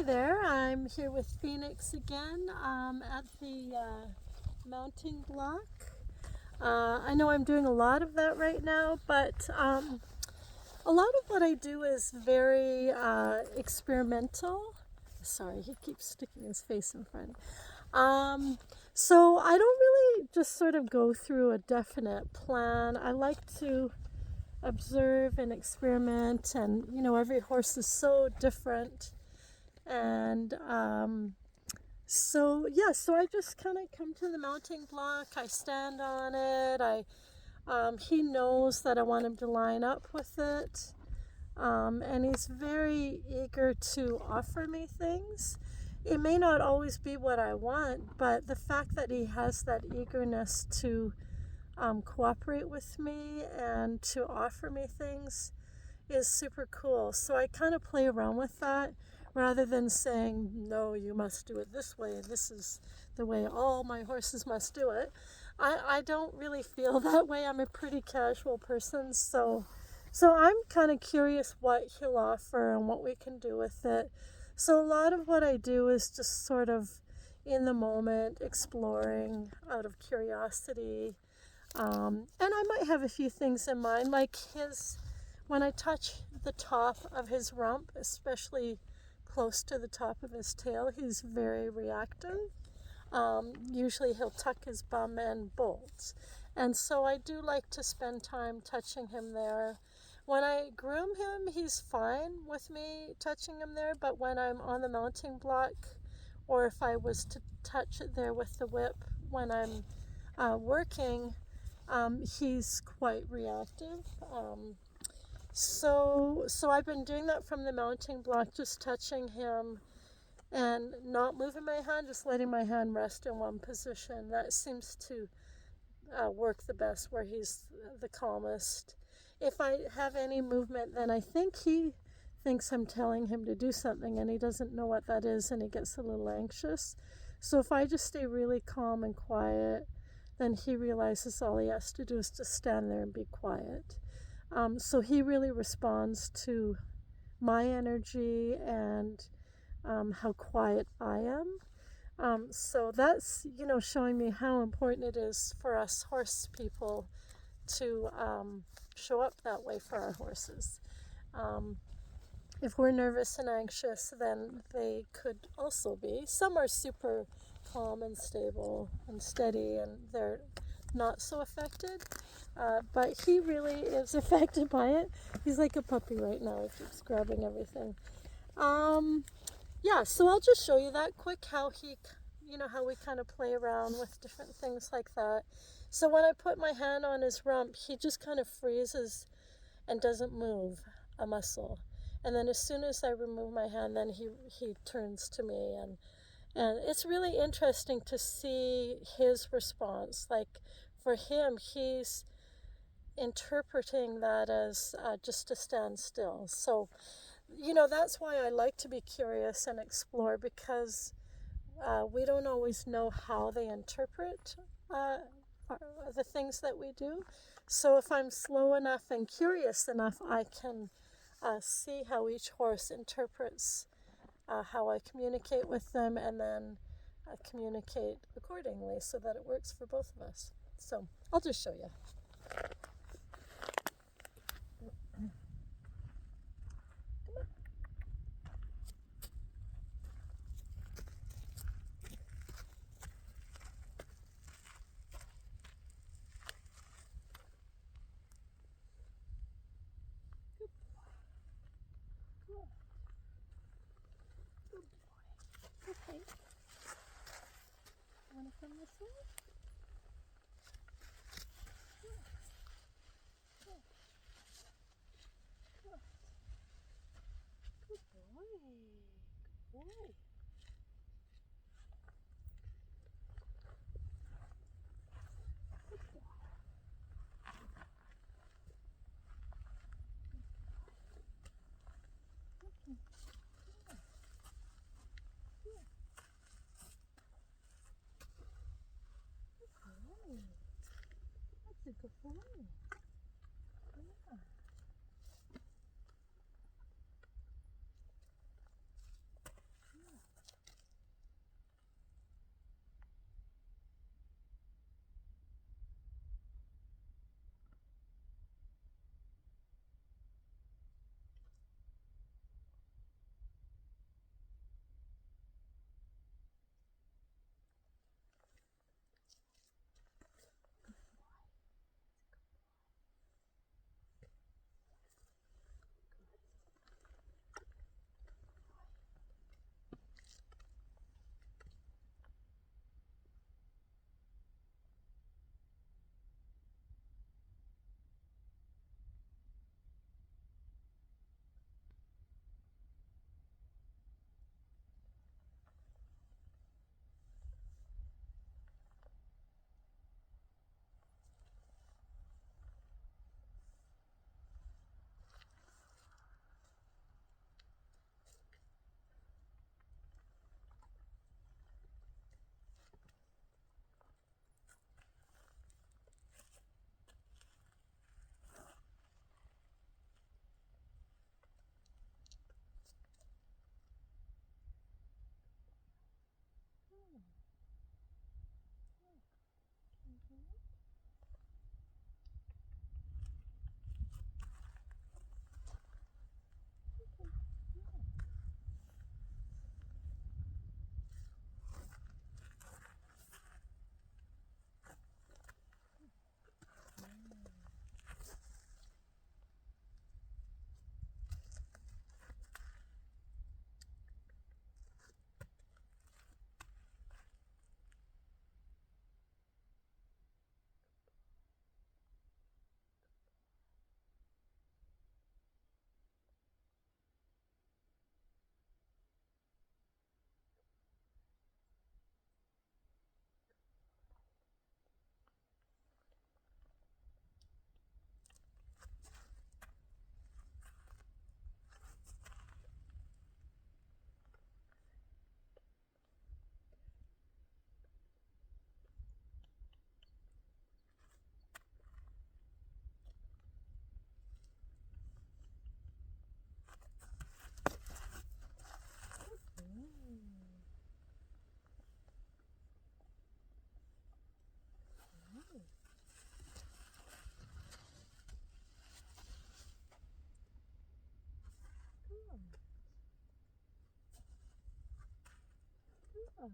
Hi there, I'm here with Phoenix again at the mounting block. I know I'm doing a lot of that right now, but a lot of what I do is very experimental. Sorry, he keeps sticking his face in front. So I don't really just sort of go through a definite plan. I like to observe and experiment, and every horse is so different. And so I just kind of come to the mounting block. I stand on it. He knows that I want him to line up with it, and he's very eager to offer me things. It may not always be what I want, but the fact that he has that eagerness to cooperate with me and to offer me things is super cool. So I kind of play around with that rather than saying, no, you must do it this way. This is the way all my horses must do it. I don't really feel that way. I'm a pretty casual person. So I'm kind of curious what he'll offer and what we can do with it. So a lot of what I do is just sort of in the moment, exploring out of curiosity. And I might have a few things in mind, like when I touch the top of his rump, especially close to the top of his tail, he's very reactive. Usually he'll tuck his bum and bolt. And so I do like to spend time touching him there. When I groom him, he's fine with me touching him there, but when I'm on the mounting block, or if I was to touch it there with the whip when I'm working, he's quite reactive. So I've been doing that from the mounting block, just touching him and not moving my hand, just letting my hand rest in one position. That seems to work the best, where he's the calmest. If I have any movement, then I think he thinks I'm telling him to do something and he doesn't know what that is and he gets a little anxious. So if I just stay really calm and quiet, then he realizes all he has to do is just stand there and be quiet. So he really responds to my energy and how quiet I am. So that's, showing me how important it is for us horse people to show up that way for our horses. If we're nervous and anxious, then they could also be. Some are super calm and stable and steady, and they're not so affected. But he really is affected by it. He's like a puppy right now. He keeps grabbing everything. So I'll just show you that quick, how how we kind of play around with different things like that. So when I put my hand on his rump, he just kind of freezes and doesn't move a muscle. And then as soon as I remove my hand, then he turns to me, and it's really interesting to see his response. Like for him, he's interpreting that as just to stand still. So, that's why I like to be curious and explore, because we don't always know how they interpret the things that we do. So if I'm slow enough and curious enough, I can see how each horse interprets how I communicate with them, and then communicate accordingly so that it works for both of us. So I'll just show you. Okay. Want to come this way? Good boy. Good boy. That's a good boy. Yeah. Oh.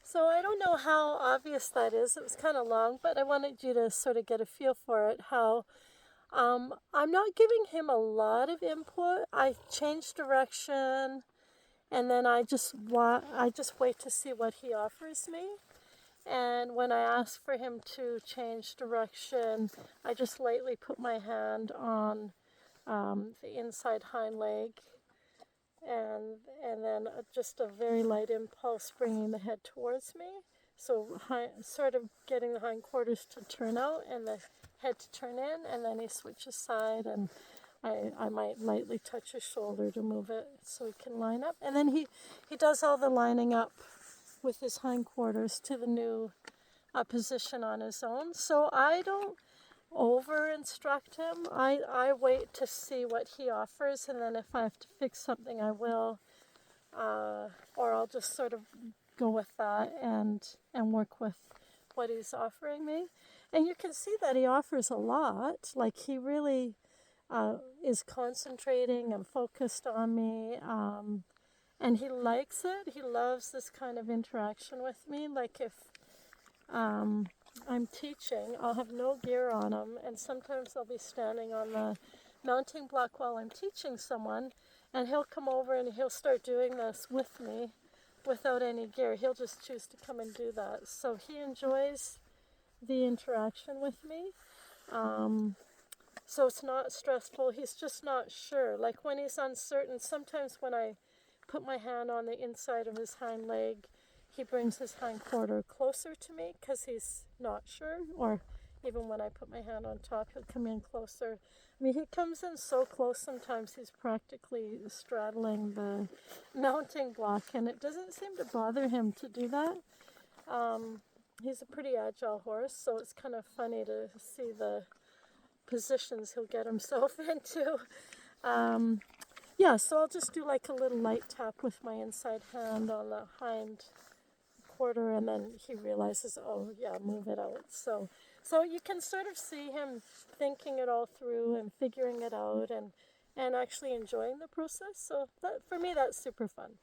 So I don't know how obvious that is. It was kind of long, but I wanted you to sort of get a feel for it. How I'm not giving him a lot of input. I change direction, and then I just wait to see what he offers me. And when I ask for him to change direction, I just lightly put my hand on the inside hind leg, and then just a very light impulse bringing the head towards me. So sort of getting the hindquarters to turn out and the head to turn in, and then he switches side, and I might lightly touch his shoulder to move it so he can line up. And then he does all the lining up with his hindquarters to the new position on his own. So I don't over instruct him. I wait to see what he offers, and then if I have to fix something, I will. Or I'll just sort of go with that and work with what he's offering me. And you can see that he offers a lot. Like he really is concentrating and focused on me. And he likes it. He loves this kind of interaction with me. Like if I'm teaching, I'll have no gear on him, and sometimes I'll be standing on the mounting block while I'm teaching someone, and he'll come over and he'll start doing this with me without any gear. He'll just choose to come and do that. So he enjoys the interaction with me. So it's not stressful. He's just not sure. Like when he's uncertain, sometimes when I put my hand on the inside of his hind leg, he brings his hind quarter closer to me because he's not sure. Or even when I put my hand on top, he'll come in closer. I mean, he comes in so close sometimes he's practically straddling the mounting block, and it doesn't seem to bother him to do that. He's a pretty agile horse, so it's kind of funny to see the positions he'll get himself into. Yeah, so I'll just do like a little light tap with my inside hand on the hind quarter, and then he realizes, oh yeah, move it out. So you can sort of see him thinking it all through and figuring it out and actually enjoying the process. So that, for me, that's super fun.